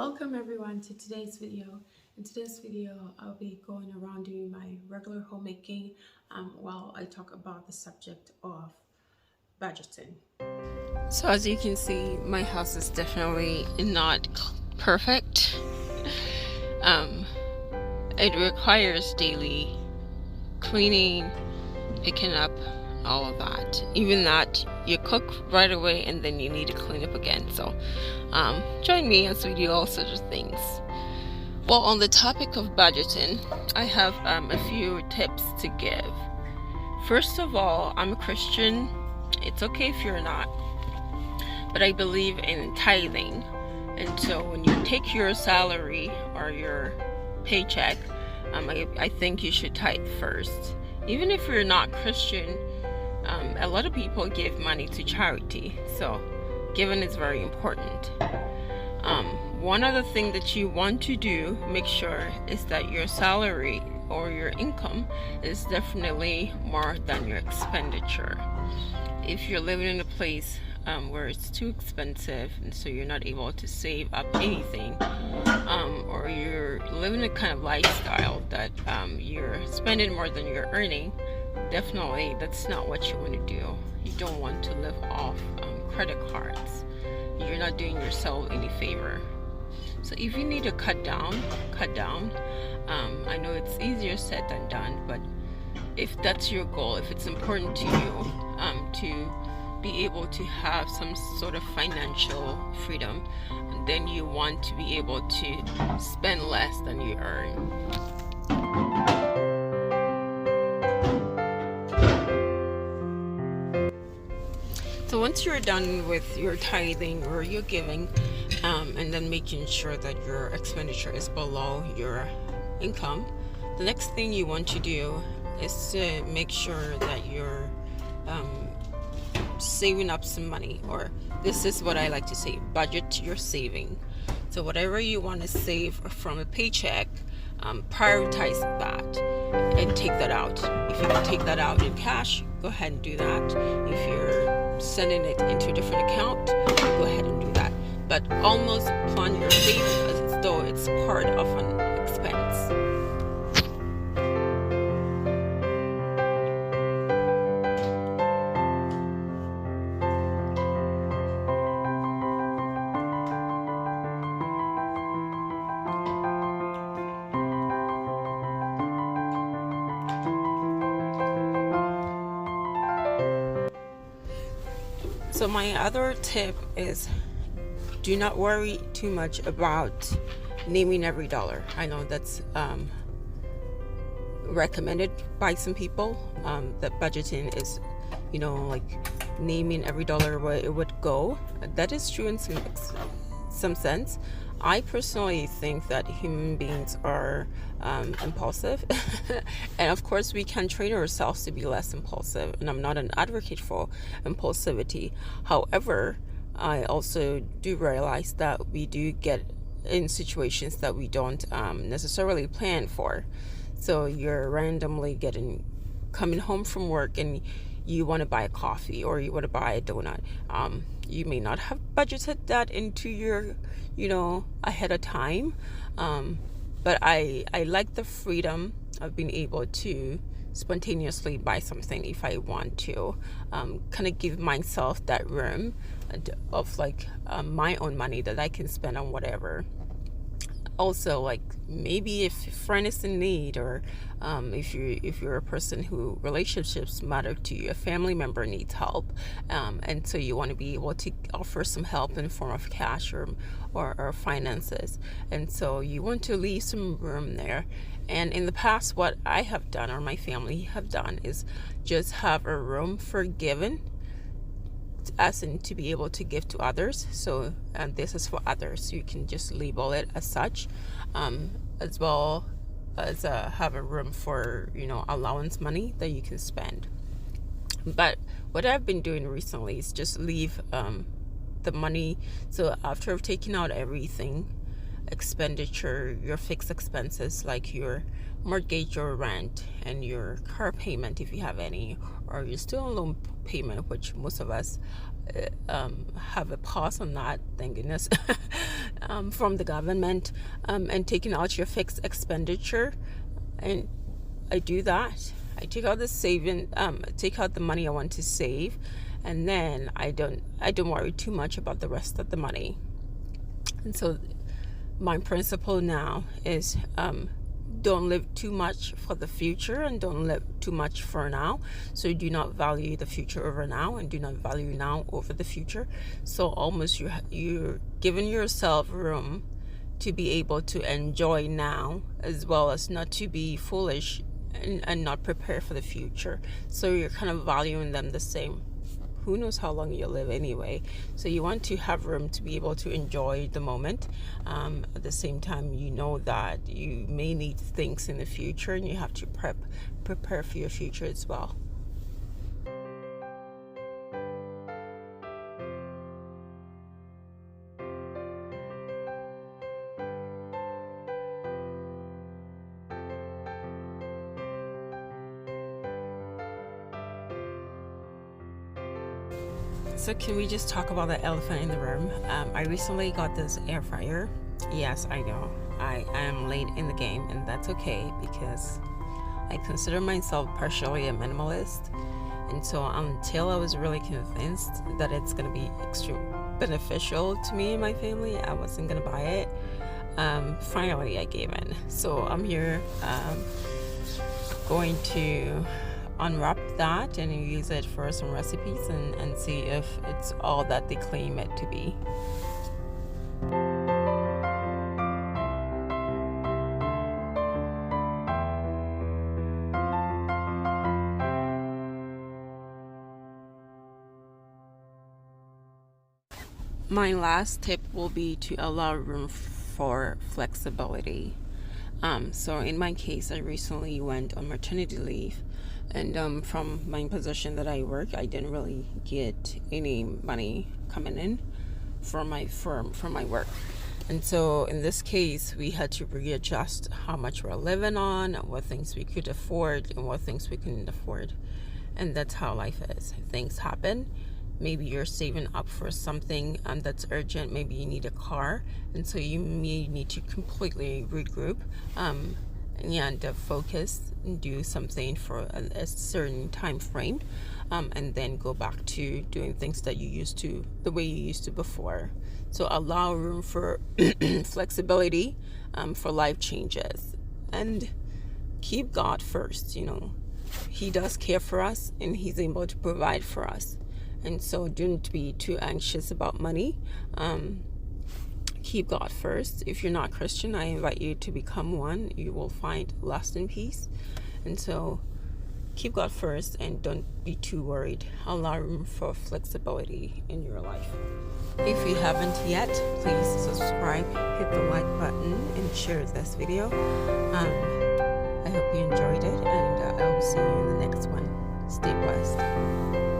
Welcome everyone to today's video. In today's video, I'll be going around doing my regular homemaking while I talk about the subject of budgeting. So as you can see, my house is definitely not perfect. It requires daily cleaning, picking up, all of that. Even that, you cook right away and then you need to clean up again. So join me as we do all sorts of things. Well, on the topic of budgeting, I have a few tips to give. First of all, I'm a Christian. It's okay if you're not, but I believe in tithing. And so when you take your salary or your paycheck, I think you should tithe first. Even if you're not Christian, a lot of people give money to charity, so giving is very important. One other thing that you want to do, make sure, is that your salary or your income is definitely more than your expenditure. If you're living in a place where it's too expensive and so you're not able to save up anything, or you're living a kind of lifestyle that you're spending more than you're earning, definitely that's not what you want to do. You don't want to live off credit cards. You're not doing yourself any favor. So if you need to cut down. I know it's easier said than done, but if that's your goal, if it's important to you to be able to have some sort of financial freedom, then you want to be able to spend less than you earn. So once you're done with your tithing or your giving, and then making sure that your expenditure is below your income, the next thing you want to do is to make sure that you're saving up some money, or this is what I like to say, budget your saving. So whatever you want to save from a paycheck, prioritize that and take that out. If you can take that out in cash, go ahead and do that. If you're sending it into a different account, go ahead and do that. But almost plan your savings as though it's part of an expense. So my other tip is, do not worry too much about naming every dollar. I know that's recommended by some people, that budgeting is, like naming every dollar where it would go. That is true in some sense. I personally think that human beings are impulsive and of course we can train ourselves to be less impulsive, and I'm not an advocate for impulsivity. However, I also do realize that we do get in situations that we don't necessarily plan for. So you're randomly coming home from work and you want to buy a coffee or you want to buy a donut. You may not have budgeted that into your, ahead of time. But I like the freedom of being able to spontaneously buy something if I want to. Kind of give myself that room of my own money that I can spend on whatever. Also, maybe if a friend is in need, or if you're a person who relationships matter to you, a family member needs help, and so you want to be able to offer some help in the form of cash or finances, and so you want to leave some room there. And in the past, what I have done or my family have done is just have a room for giving, as in to be able to give to others. So this is for others, you can just label it as such, as well as have a room for allowance money that you can spend. But what I've been doing recently is just leave the money. So after I've taken out everything, expenditure, your fixed expenses like your mortgage or rent and your car payment if you have any, or your student loan payment, which most of us have a pause on that, thank goodness, from the government, and taking out your fixed expenditure. And I do that. I take out the take out the money I want to save, and then I don't worry too much about the rest of the money. And so my principle now is don't live too much for the future and don't live too much for now. So you do not value the future over now and do not value now over the future. So almost you're giving yourself room to be able to enjoy now, as well as not to be foolish and not prepare for the future. So you're kind of valuing them the same. Who knows how long you'll live anyway? So you want to have room to be able to enjoy the moment. At the same time, you know that you may need things in the future and you have to prepare for your future as well. So can we just talk about the elephant in the room? I recently got this air fryer. Yes, I know. I am late in the game, and that's okay because I consider myself partially a minimalist. And so until I was really convinced that it's going to be extremely beneficial to me and my family, I wasn't going to buy it. Finally, I gave in. So I'm here going to unwrap that and use it for some recipes and see if it's all that they claim it to be. My last tip will be to allow room for flexibility. So in my case, I recently went on maternity leave. And from my position that I work, I didn't really get any money coming in from my firm, from my work. And so in this case, we had to readjust how much we're living on, what things we could afford, and what things we couldn't afford. And that's how life is. Things happen. Maybe you're saving up for something that's urgent. Maybe you need a car. And so you may need to completely regroup. And focus and do something for a certain time frame, and then go back to doing things that you used to, the way you used to before. So allow room for flexibility for life changes, and keep God first. He does care for us and he's able to provide for us. And so don't be too anxious about money. Keep God first. If you're not Christian, I invite you to become one. You will find lasting peace. And so keep God first and don't be too worried. Allow room for flexibility in your life. If you haven't yet, please subscribe, hit the like button, and share this video. I hope you enjoyed it, and I will see you in the next one. Stay blessed.